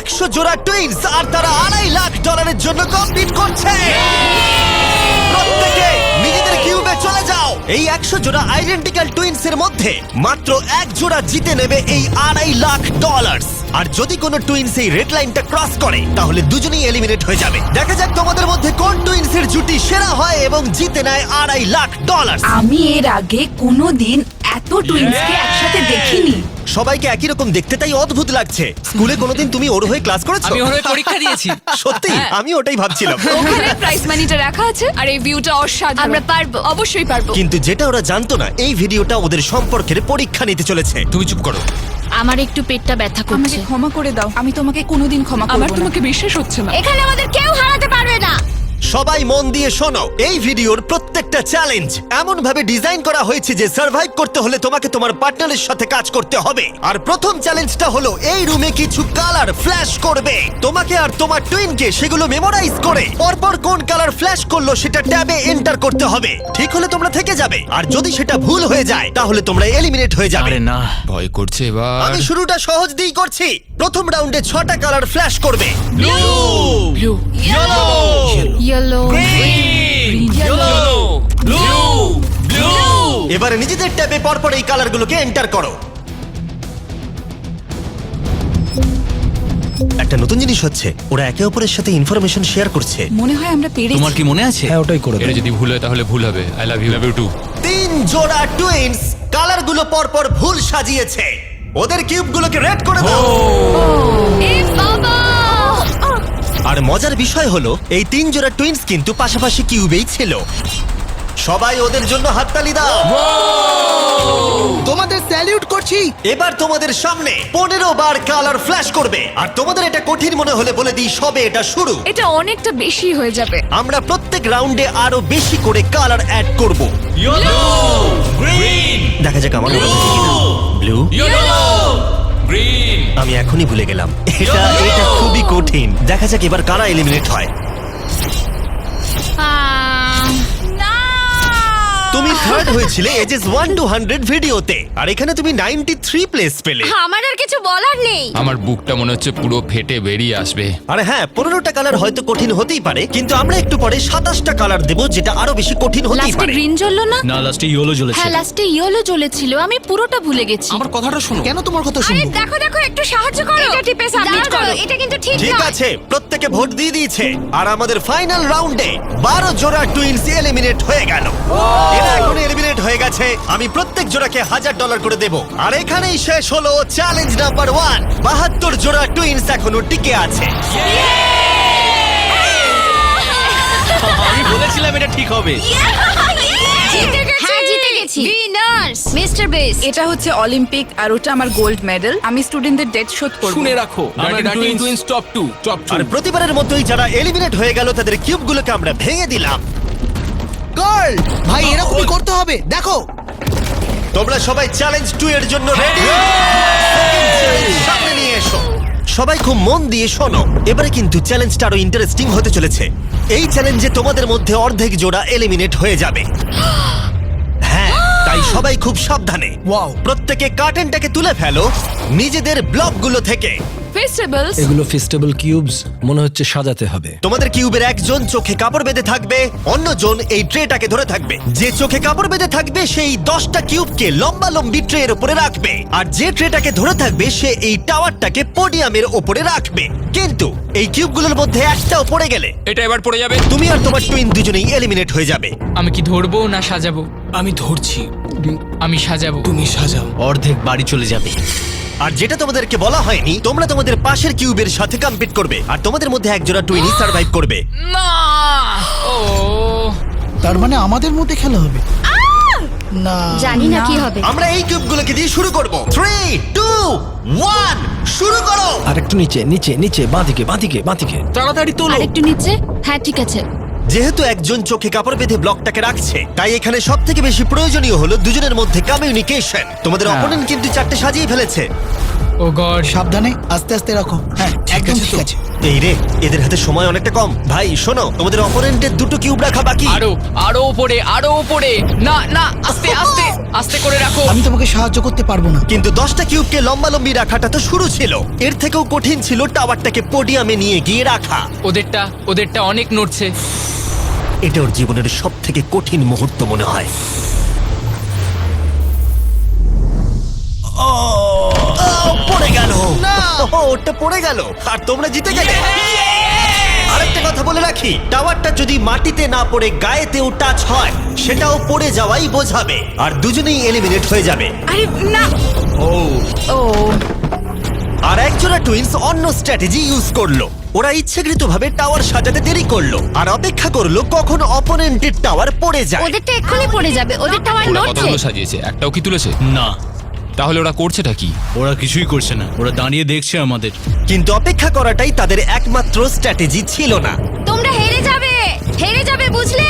100 জোড়া টুইনস, আর তারা $2.5 লাখ জন্য কম্পিট করছে। প্রত্যেকে নিজেদের কিউবে চলে যাও। এই 100 জোড়া আইডেন্টিক্যাল টুইনস এর মধ্যে মাত্র এক জোড়া জিতে নেবে এই $2.5 লাখ। আর যদি কোনো টুইনস এই রেড লাইনটা ক্রস করে তাহলে দুজনেই এলিমিনেট হয়ে যাবে। দেখা যাক তোমাদের মধ্যে কোন টুইনস এর জুটি সেরা হয় এবং জিতে নেয় $2.5 লাখ। আমি এর আগে কোনোদিন এত টুইন্সকে একসাথে দেখিনি। সবাইকে একই রকম দেখতে, তাই অদ্ভুত লাগছে। স্কুলে কোনোদিন তুমি ওর হয়ে ক্লাস করেছো? আমি ওর হয়ে পরীক্ষা দিয়েছি। সত্যি? আমি ওটাই ভাবছিলাম। ওখানে প্রাইস মানিটা রাখা আছে আর এই ভিউটা অসাধারণ। আমরা পারবো, অবশ্যই পারবো। কিন্তু যেটা ওরা জানতো না, এই ভিডিওটা ওদের সম্পর্কের পরীক্ষা নিতে চলেছে। তুমি চুপ করো। আমার একটু পেটটা ব্যথা আমাকে করছে। ক্ষমা করে দাও, আমি তোমাকে কোনোদিন ক্ষমা করব না। আমার তোমাকে বিশ্বাস হচ্ছে না। এখানে আমাদের কেউ হারাতে পারবে না। সবাই মন দিয়ে শোনো, এই ভিডিওর প্রত্যেকটা চ্যালেঞ্জ এমন ভাবে ডিজাইন করা হয়েছে যে সার্ভাইভ করতে হলে তোমাকে তোমার পার্টনারের সাথে কাজ করতে হবে। আর প্রথম চ্যালেঞ্জটা হলো এই রুমে কিছু কালার ফ্ল্যাশ করবে। তোমাকে আর তোমার টুইনকে সেগুলো মেমোরাইজ করে পরপর কোন কালার ফ্ল্যাশ করলো সেটা ট্যাবে এন্টার করতে হবে। ঠিক হলে তোমরা থেকে যাবে, আর যদি সেটা ভুল হয়ে যায় তাহলে তোমরা এলিমিনেট হয়ে যাবে। আরে না, ভয় করছে এবার। আমি শুরুটা সহজ দিয়েই করছি। প্রথম রাউন্ডে 6টা কালার ফ্ল্যাশ করবে। Blue, yellow, yellow, green, yellow, blue, blue. এবারে নিজেদের ট্যাবে পরপর এই কালারগুলোকে এন্টার করো। একটা নতুন জিনিস হচ্ছে, ওরা একে অপরের সাথে ইনফরমেশন শেয়ার করছে। মনে হয় আমরা পেরেছি। তোমার কি মনে আছে? হ্যাঁ, ওটাই করে এটা দাও। যদি ভুল হয় তাহলে ভুল হবে। I love you, love you too. 3 জোড়া টুইনস কালারগুলো পরপর ভুল সাজিয়েছে। ওদের কিউবগুলোকে রেড করে দাও। এ বাবা! আর মজার বিষয় হলো এই 3 জোড়া টুইনস কিন্তু পাশাপাশি কিউবেই ছিল। সবাই ওদের জন্য হাততালি দাও। তোমাদের স্যালিউট করছি। এবার তোমাদের সামনে 15 বার কালার ফ্ল্যাশ করবে। আর তোমাদের এটা কঠিন মনে হলে বলে দিই, সবে এটা শুরু। এটা অনেকটা বেশি হয়ে যাবে। আমরা প্রত্যেক রাউন্ডে আরো বেশি করে কালার অ্যাড করব। ইয়েলো, গ্রিন, দেখা যাক আমার মনে হচ্ছে কিনা। Blue, yellow, green. আমি এখনই ভুলে গেলাম। এটা খুবই কঠিন। দেখা যাক এবার কারা এলিমিনেট হয়। না! তুমি থার্ড হয়েছিলে এজেস 1 to 100 ভিডিওতে, আর এখানে তুমি 93 প্লেস পেলে। আমার আর কিছু বলার নেই। আমার বুকটা মনে হচ্ছে পুরো ফেটে বেরিয়ে আসবে। আরে হ্যাঁ, 15টা কালার হয়তো কঠিন হতেই পারে, কিন্তু আমরা একটু পরে 27টা কালার দেব, যেটা আরো বেশি কঠিন হতেই লাস্টে পারে। গ্রিন জ্বললো না? না, লাস্টে ইয়েলো জ্বলেছে। হ্যাঁ, লাস্টে ইয়েলো জ্বলেছিল। আমি পুরোটা ভুলে গেছি। আমার কথাটা শোনো। কেন তোমার কথা আরে শুনবো? দেখো দেখো, একটু সাহায্য করো। এটা টিপে সাবমিট করো। এটা কিন্তু ঠিক ঠিক নয়। আছে, প্রত্যেকে ভোট দিয়ে দিয়েছে, আর আমাদের ফাইনাল রাউন্ডে 12 জোড়া টুইনস এলিমিনেট হয়ে গেল। এরা এখন এলিমিনেট হয়ে গেছে। আমি প্রত্যেক জোড়াকে $1000 করে দেব। আর এখানেই শেষ হলো চ্যালেঞ্জ নাম্বার 1। 72 জোড়া টুইনস এখনো টিকে আছে। আমি বলেছিলাম এটা ঠিক হবে। জিতে গেছি। হ্যাঁ, জিতে গেছি। Winners mister base. এটা হচ্ছে অলিম্পিক আর ওটা আমার গোল্ড মেডেল। আমি স্টুডেন্টদের ডেট শোধ করব। শুনে রাখো, আমার টুইন্স টপ 2, টপ 2। আর প্রতিবারের মতোই যারা এলিমিনেট হয়ে গেল তাদের কিউবগুলোকে আমরা ভেঙে দিলাম। গার্ল ভাই, এরকমই করতে হবে। দেখো, তোমরা সবাই চ্যালেঞ্জ 2 এর জন্য রেডি? সামনে নিয়ে এসো। সবাই খুব মন দিয়ে শোনো, এবারে কিন্তু চ্যালেঞ্জটা আরো ইন্টারেস্টিং হতে চলেছে। এই চ্যালেঞ্জে তোমাদের মধ্যে অর্ধেক জোড়া এলিমিনেট হয়ে যাবে। হ্যাঁ, তাই সবাই খুব সাবধানে। Wow. প্রত্যেকে কার্টেনটাকে তুলে ফেলো নিজেদের ব্লকগুলো থেকে। ফেস্টিভ্যালস। এগুলো ফেস্টিভ্যাল কিউবস, মনে হচ্ছে সাজাতে হবে। তোমাদের কিউবের একজন চোখে কাপড় বেঁধে থাকবে, অন্যজন এই ট্রেটাকে ধরে থাকবে। যে চোখে কাপড় বেঁধে থাকবে সেই 10টা কিউবকে লম্বা লম্বি ট্রের উপরে রাখবে, আর যে ট্রেটাকে ধরে থাকবে সে এই টাওয়ারটাকে পোডিয়ামের উপরে রাখবে। কিন্তু এই কিউবগুলোর মধ্যে একটাও পড়ে গেলে এটা এবার পড়ে যাবে। তুমি আর তোমার টুইন দুজনেই এলিমিনেট হয়ে যাবে। আমি কি ধরবো না সাজাবো? আমি ধরছি, আমি সাজাবো। তুমি সাজাও। অর্ধেক বাড়ি চলে যাবে। আর যেটা তোমাদেরকে বলা হয়নি, তোমরা তোমাদের পাশের কিউবের সাথে কম্পিট করবে, আর তোমাদের মধ্যে একজোড়া টুইনই সার্ভাইভ করবে। না! ও! তার মানে আমাদের মধ্যে খেলা হবে না? জানি না কি হবে। আমরা এই কিউবগুলোকে দিয়ে শুরু করব। 3, 2, 1 শুরু করো। আর একটু নিচে নিচে নিচে, বাঁদিকে বাঁদিকে বাঁদিকে। তাড়াতাড়ি তোলো। আরেকটু নিচে। হ্যাঁ, ঠিক আছে। যেহেতু একজন চোখে কাপড় বেঁধে ব্লকটাকে রাখছে, তাই এখানে সব থেকে বেশি প্রয়োজনীয় হলো দুজনের মধ্যে কমিউনিকেশন। তোমাদের অপোনেন্ট কিন্তু 4টে সাজিয়ে ফেলেছে। ও গড। সাবধানে, আস্তে আস্তে রাখো। হ্যাঁ, একদম ঠিক আছে। এই রে, এদের হাতে সময় অনেকটা কম। ভাই শোনো, তোমাদের অপোনেন্টের দুটো কিউব রাখা বাকি। আরো উপরে, আরো উপরে। না না, আস্তে আস্তে আস্তে করে রাখো। আমি তোমাকে সাহায্য করতে পারবো না। কিন্তু 10টা কিউবকে লম্বালম্বি রাখাটা তো শুরু ছিল। এর থেকেও কঠিন ছিল টাওয়ারটাকে পোডিয়ামে নিয়ে গিয়ে রাখা। ওদেরটা অনেক নড়ছে। এটা ওর জীবনের সব থেকে কঠিন মুহূর্ত মনে হয়। পড়ে গেল। ওটা পড়ে গেল আর তোমরা জিতে গেলে। আরেকটা কথা বলে রাখি, টাওয়ারটা যদি মাটিতে না পড়ে গায়েতেও টাচ হয় সেটাও পড়ে যাওয়াই বোঝাবে, আর দুজনেই এলিমিনেট হয়ে যাবে। আরে না। ও আর একজোড়া টুইন্স অন্য স্ট্র্যাটেজি ইউজ করলো। ওরা ইচ্ছাকৃতভাবে টাওয়ার সাজাতে দেরি করলো আর অপেক্ষা করলো কখন অপোনেন্টের টাওয়ার পড়ে যায়। ওদের তো এক্ষুনি পড়ে যাবে, ওদের টাওয়ার ওরা নড়ছে। কতগুলো সাজিয়েছে, একটাও কি তুলেছে? না, তাহলে ওরা করছেটা কি? ওরা কিছুই করছে না, ওরা দাঁড়িয়ে দেখছে আমাদের। কিন্তু অপেক্ষা করাটাই তাদের একমাত্র স্ট্র্যাটেজি ছিল না। তোমরা হেরে যাবে বুঝলে?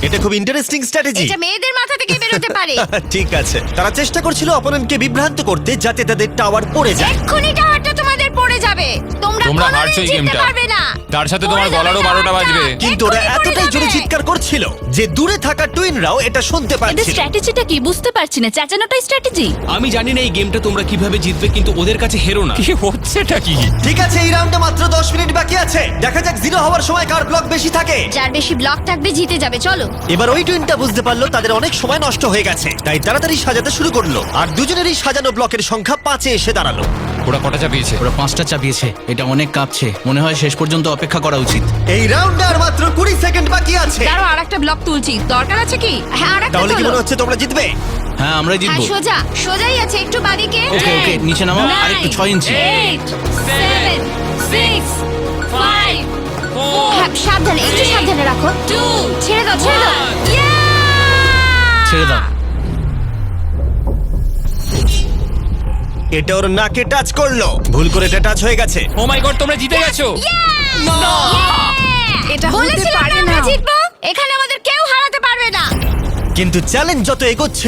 এটা খুব ইন্টারেস্টিং স্ট্র্যাটেজি। এটা মেয়েদের মাথা থেকে বেরোতে পারে। ঠিক আছে, তারা চেষ্টা করছিল অপোনেন্টকে বিভ্রান্ত করতে যাতে তাদের টাওয়ার পড়ে যায়। এক্ষুনি টাওয়ারটা তোমাদের পড়ে যাবে। তোমরা তোমরা কোনোদিন হারছো এই জিততে গেমটা। পারবে না। তার সাথে তোমার পড়ে যাবে গলারও 12টা টাওয়ারটা। বাজবে। কিন্তু ওরা এক্ষুনি পড়ে এতটাই জোরে যাবে। চিৎকার করছিল যে দূরে থাকা টুইনরাও এটা শুনতে এদের পাচ্ছিল। স্ট্র্যাটেজিটা কি বুঝতে পারছি না, চেঁচানোটাই স্ট্র্যাটেজি। আমি জানি না এই গেমটা তোমরা কিভাবে জিতবে, কিন্তু ওদের কাছে হেরো না। কি হচ্ছেটা কি? ঠিক আছে, এই রাউন্ডে মাত্র 10 মিনিট বাকি আছে। দেখা যাক জিরো হওয়ার সময় কার ব্লক বেশি থাকে। যার বেশি ব্লক থাকবে জিতে যাবে। চলো। এবার ওই টুইনটা বুঝতে পারলো তাদের অনেক সময় নষ্ট হয়ে গেছে, তাই তাড়াতাড়ি সাজাতে শুরু করলো। আর দুজনেরই সাজানো ব্লকের সংখ্যা 5-এ এসে দাঁড়ালো। ওরা কটা চাপিয়েছে? ওরা 5টা চাপিয়েছে, এটা অনেক কাঁপছে। মনে হয় শেষ পর্যন্ত অপেক্ষা করা উচিত। এই রাউন্ডে আর মাত্র 20 সেকেন্ড বাকি আছে। দাঁড়াও, আরেকটা ব্লক তুলছি, দরকার আছে কি? হ্যাঁ, আরেকটা তাহলে কি তোলো। মনে হচ্ছে তোমরা জিতবে? হ্যাঁ, আমরাই হ্যাঁ, জিতবো। সোজাই আছে, একটু বাদিকে। ওকে ওকে, নিচে নামাও, আর একটু 6 ইঞ্চি। 8 7 6 5 হ্যাঁ, সাবধানে, একটু সাবধানে রাখো। 2 ছেড়ে দাও। ছেড়ে দাও। এটা ওর নাকে টাচ করলো, ভুল করে এটা টাচ হয়ে গেছে। ও মাই গড, তোমরা জিতে গেছো। এটা হতে বলেছিলাম পারে আমরা না। জিতবো। এখানে আমাদের কেউ হারাতে পারবে না। কিন্তু চ্যালেঞ্জ যত এগোচ্ছে